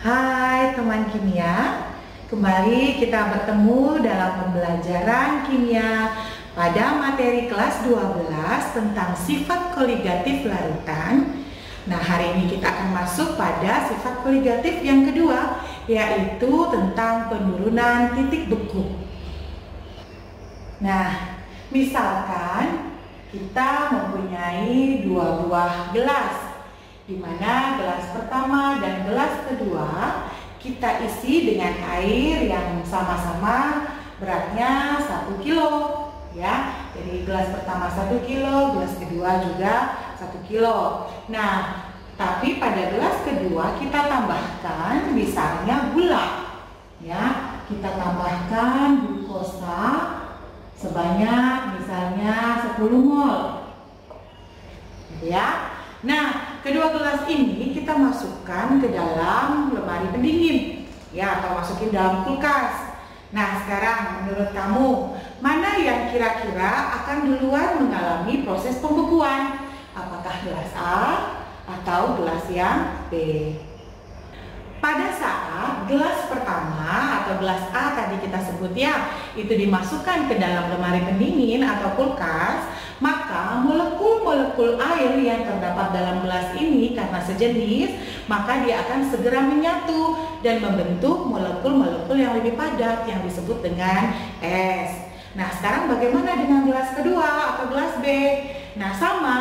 Hai teman kimia, kembali kita bertemu dalam pembelajaran kimia pada materi kelas 12 tentang sifat koligatif larutan. Nah, hari ini kita akan masuk pada sifat koligatif yang kedua, yaitu tentang penurunan titik beku. Nah, misalkan kita mempunyai dua buah gelas, di mana gelas pertama dan gelas kedua kita isi dengan air yang sama-sama beratnya 1 kilo, ya. Jadi gelas pertama 1 kilo, gelas kedua juga 1 kilo. Nah, tapi pada gelas kedua kita tambahkan misalnya gula, ya. Kita tambahkan glukosa sebanyak misalnya 10 mol, gitu ya. Nah, kedua gelas ini kita masukkan ke dalam lemari pendingin, ya, atau masukin dalam kulkas. Nah, sekarang menurut kamu, mana yang kira-kira akan duluan mengalami proses pembekuan? Apakah gelas A atau gelas yang B? Pada saat gelas pertama atau gelas A tadi kita sebut, ya, itu dimasukkan ke dalam lemari pendingin atau kulkas, maka molekul-molekul air yang terdapat dalam gelas ini karena sejenis, maka dia akan segera menyatu dan membentuk molekul-molekul yang lebih padat yang disebut dengan es. Nah, sekarang bagaimana dengan gelas kedua atau gelas B? Nah, sama,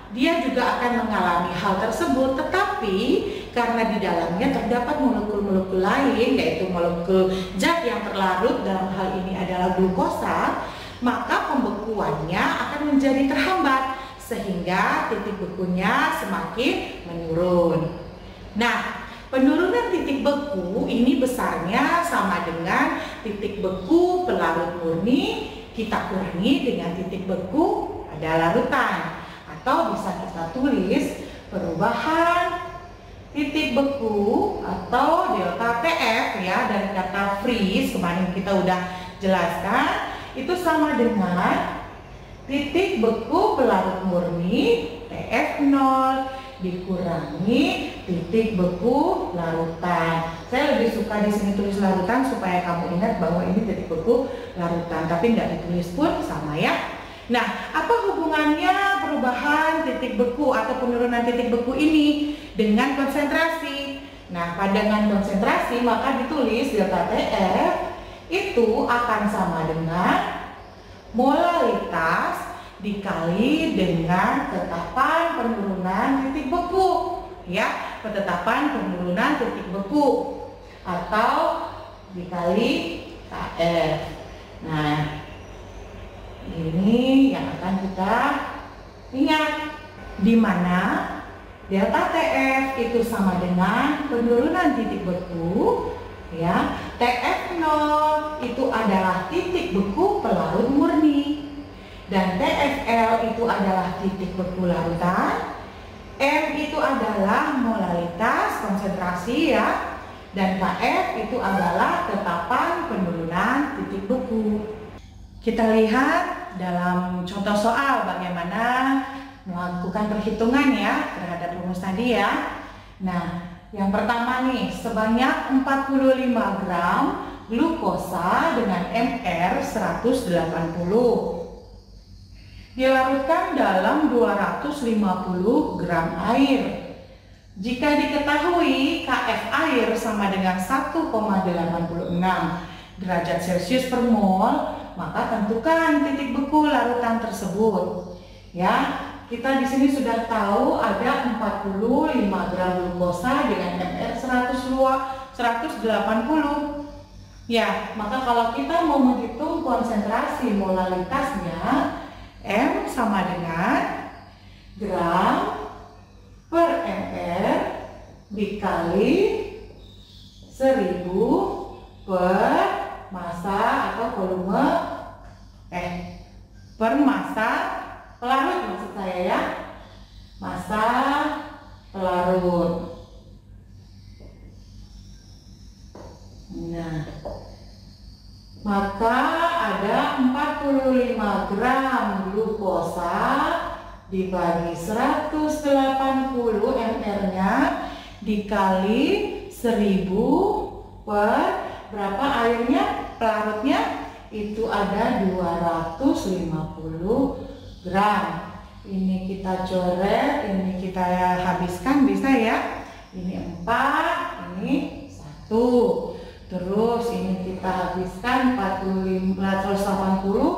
dia juga akan mengalami hal tersebut, tetapi karena di dalamnya terdapat molekul-molekul lain, yaitu molekul zat yang terlarut, dalam hal ini adalah glukosa, maka pembekuannya akan menjadi terhambat sehingga titik bekunya semakin menurun. Nah, penurunan titik beku ini besarnya sama dengan titik beku pelarut murni kita kurangi dengan titik beku pada larutan, atau bisa kita tulis perubahan titik beku atau delta TF, ya, dari kata freeze kemarin kita udah jelaskan, itu sama dengan titik beku pelarut murni TF0 dikurangi titik beku larutan. Saya lebih suka di sini tulis larutan supaya kamu ingat bahwa ini titik beku larutan, tapi nggak ditulis pun sama, ya. Nah, apa hubungannya perubahan titik beku atau penurunan titik beku ini dengan konsentrasi? Nah, dengan konsentrasi maka ditulis delta TF itu akan sama dengan molalitas dikali dengan tetapan penurunan titik beku, ya, penetapan penurunan titik beku atau dikali KF. Nah, ini yang akan kita ingat, di mana delta TF itu sama dengan penurunan titik beku, ya. TF0 itu adalah titik beku pelarut murni, dan TFL itu adalah titik beku larutan. M itu adalah molalitas konsentrasi, ya, dan KF itu adalah tetapan penurunan titik beku. Kita lihat dalam contoh soal bagaimana melakukan perhitungan, ya, terhadap rumus tadi, ya. Nah, yang pertama nih, sebanyak 45 gram glukosa dengan MR 180 dilarutkan dalam 250 gram air. Jika diketahui KF air sama dengan 1,86 derajat Celcius per mol, maka tentukan titik beku larutan tersebut, ya. Kita di sini sudah tahu ada 45 gram glukosa dengan MR 180. Ya, maka kalau kita mau menghitung konsentrasi molalitasnya, M sama dengan gram per MR dikali 1000 per massa atau volume per massa pelarut, maksud saya, ya, massa pelarut. Nah, maka ada 45 gram glukosa dibagi 180 mR nya dikali 1000 per berapa airnya, pelarutnya itu ada 250 gram. Ini kita coret, ini kita habiskan, bisa ya. Ini 4, ini 1. Terus ini kita habiskan 180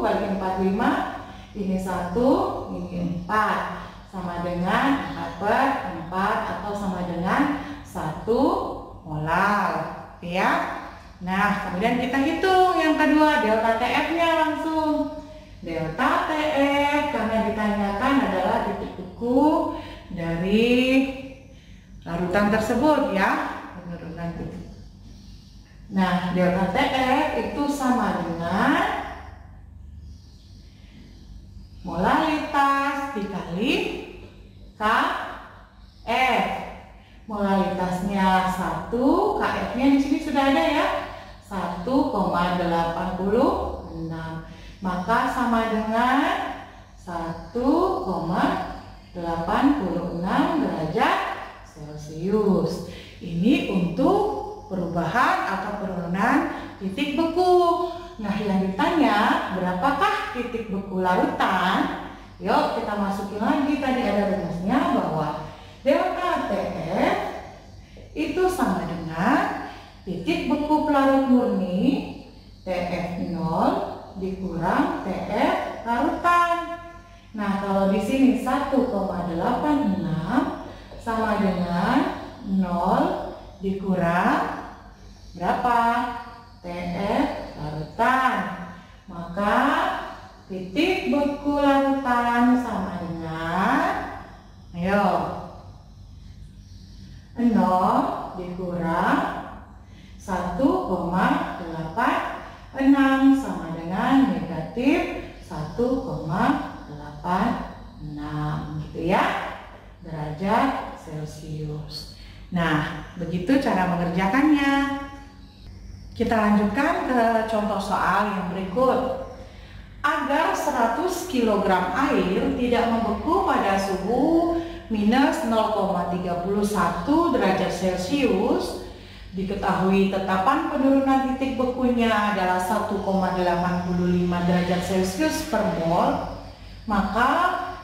bagi 45. Ini 1, ini 4. Sama dengan 4 per 4 atau sama dengan 1 molar, ya. Nah, kemudian kita hitung yang kedua, delta TF-nya langsung. Delta TF karena ditanyakan adalah titik beku dari larutan tersebut, ya. Penurunan titik. Nah, delta TF itu sama dengan molaritas dikali KF. Molaritasnya 1, KF-nya di sini sudah ada ya, 1,86. Maka sama dengan 1,86 derajat Celcius. Ini untuk perubahan atau penurunan titik beku. Nah, yang ditanya berapakah titik beku larutan? Yuk kita masukin lagi, tadi ada rumusnya bahwa delta TF itu sama dengan titik beku pelarut murni TF0 dikurang TF larutan. Nah, kalau di sini 1,86 sama dengan 0 dikurang berapa? TF larutan. Maka titik beku larutan sama dengan, ayo, 0 dikurang 1,86 sama dengan negatif 1,86 gitu ya, derajat Celcius. Nah, begitu cara mengerjakannya. Kita lanjutkan ke contoh soal yang berikut. Agar 100 kg air tidak membeku pada suhu minus 0,31 derajat Celcius, diketahui tetapan penurunan titik bekunya adalah 1,85 derajat Celcius per mol, maka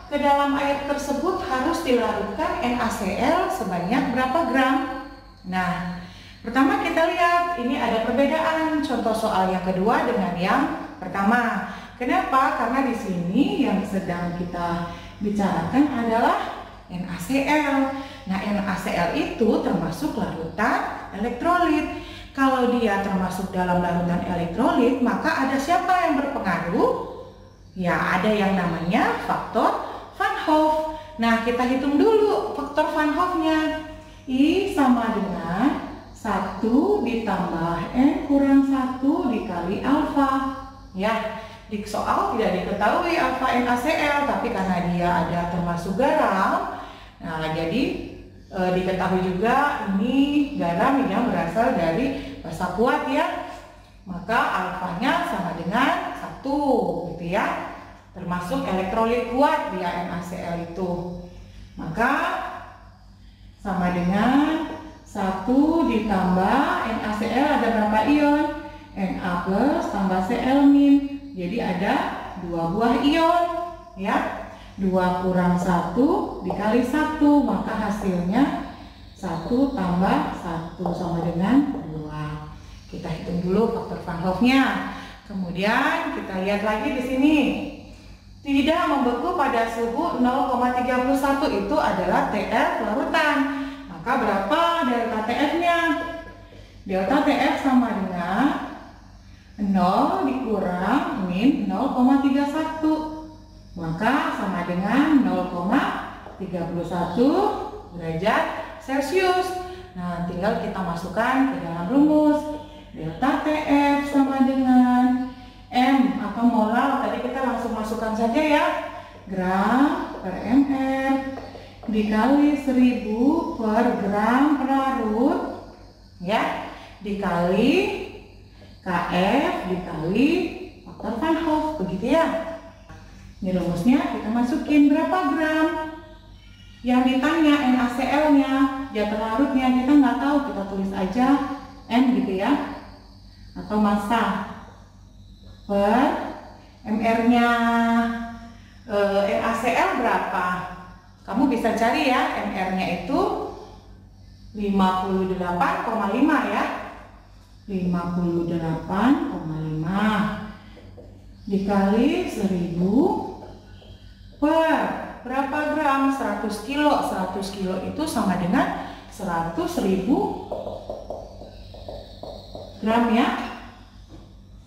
ke dalam air tersebut harus dilarutkan NaCl sebanyak berapa gram? Nah, pertama kita lihat ini ada perbedaan contoh soal yang kedua dengan yang pertama. Kenapa? Karena di sini yang sedang kita bicarakan adalah NaCl. Nah, NaCl itu termasuk larutan elektrolit. Kalau dia termasuk dalam larutan elektrolit, maka ada siapa yang berpengaruh? Ya, ada yang namanya faktor Van Hoff. Nah, kita hitung dulu faktor Van Hoff-nya. I sama dengan 1 ditambah N kurang 1 dikali alfa. Ya, di soal tidak diketahui alfa NaCl, tapi karena dia ada termasuk garam, nah jadi diketahui juga ini garam yang berasal dari basa kuat ya, maka alfanya sama dengan 1 gitu ya, termasuk elektrolit kuat dia NaCl itu, maka sama dengan 1 ditambah NaCl ada berapa ion? Na plus tambah Cl min, jadi ada 2 buah ion ya, 2 kurang 1 dikali 1, maka hasilnya 1 tambah 1 sama dengan 2. Kita hitung dulu faktor Van Hoff-nya. Kemudian kita lihat lagi di sini. Tidak membeku pada suhu 0,31 itu adalah TF larutan. Maka berapa delta TF-nya? Delta TF sama dengan 0 dikurang min 0,31, maka sama dengan 0,31 derajat Celcius. Nah, tinggal kita masukkan ke dalam rumus. Delta TF sama dengan M atau molar, tadi kita langsung masukkan saja ya, gram per ml dikali 1000 per gram pelarut ya, dikali KF dikali faktor Van Hoff, begitu ya. Ini rumusnya kita masukin berapa gram? Yang ditanya NaCl-nya, jatuh larutnya, kita nggak tahu, kita tulis aja N gitu ya, atau massa per MR-nya NaCl berapa. Kamu bisa cari ya, MR-nya itu 58,5 ya. 58,5 dikali 1000 per berapa gram? 100 kilo. 100 kilo itu sama dengan 100.000 gram ya.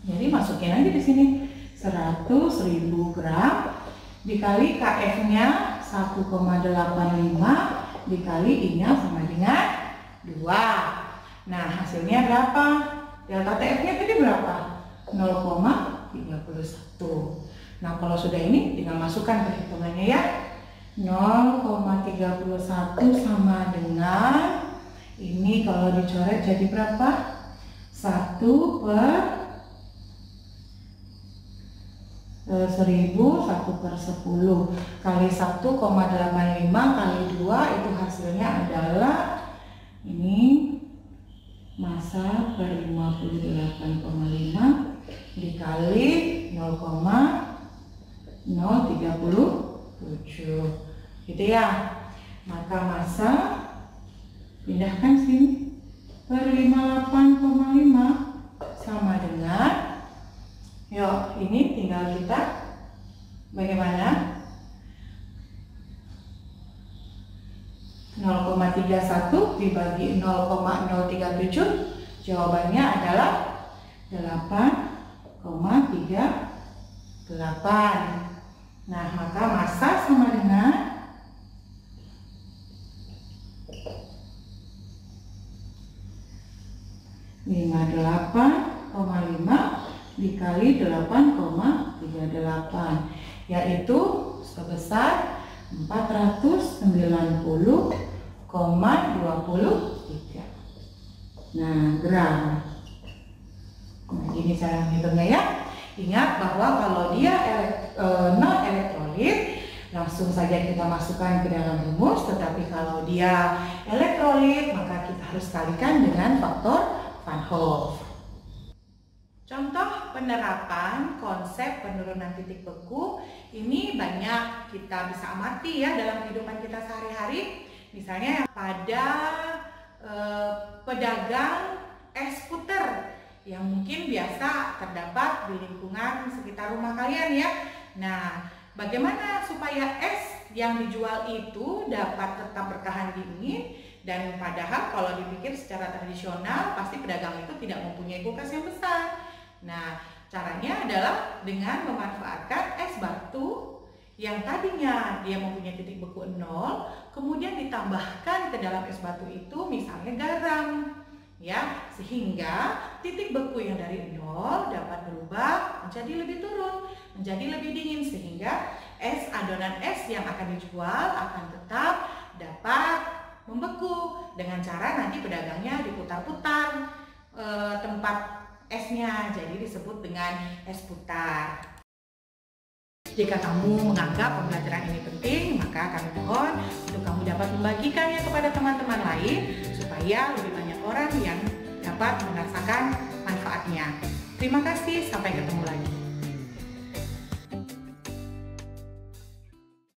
Jadi masukin aja di sini 100.000 gram dikali KF-nya 1,85 dikali I-nya sama dengan 2. Nah, hasilnya berapa? Delta TF-nya tadi berapa? 0,31. Nah, kalau sudah ini tinggal masukkan perhitungannya ya. 0,31 sama dengan ini kalau dicoret jadi berapa? 1 per 1000, 1 per 10 kali 1,85 kali 2 itu hasilnya adalah ini massa per 58,5 dikali 0,037 gitu ya. Maka massa pindahkan sini per 58,5 sama dengan, yuk ini tinggal kita bagaimana, 0,31 dibagi 0,037, jawabannya adalah 8,38. Nah, maka massa sama dengan 58,5 dikali 8,38, yaitu sebesar 490,23. Nah, gram. Nah, ini cara menghitungnya ya. Ingat bahwa kalau dia non elektrolit, langsung saja kita masukkan ke dalam rumus. Tetapi kalau dia elektrolit, maka kita harus kalikan dengan faktor Van Hoff. Contoh penerapan konsep penurunan titik beku ini banyak kita bisa amati ya dalam kehidupan kita sehari-hari. Misalnya pada pedagang es puter yang mungkin biasa terdapat di lingkungan sekitar rumah kalian ya. Nah, bagaimana supaya es yang dijual itu dapat tetap bertahan dingin, dan padahal kalau dipikir secara tradisional pasti pedagang itu tidak mempunyai kulkas yang besar. Nah, caranya adalah dengan memanfaatkan es batu yang tadinya dia mempunyai titik beku 0, kemudian ditambahkan ke dalam es batu itu misalnya garam, ya, sehingga titik beku yang dari 0 dapat berubah menjadi lebih turun, menjadi lebih dingin, sehingga adonan es yang akan dijual akan tetap dapat membeku dengan cara nanti pedagangnya diputar-putar tempat esnya, jadi disebut dengan es putar. Jika kamu menganggap pembelajaran ini penting, maka kami mohon untuk kamu dapat membagikannya kepada teman-teman lain supaya lebih banyak orang yang dapat merasakan manfaatnya. Terima kasih, sampai ketemu lagi.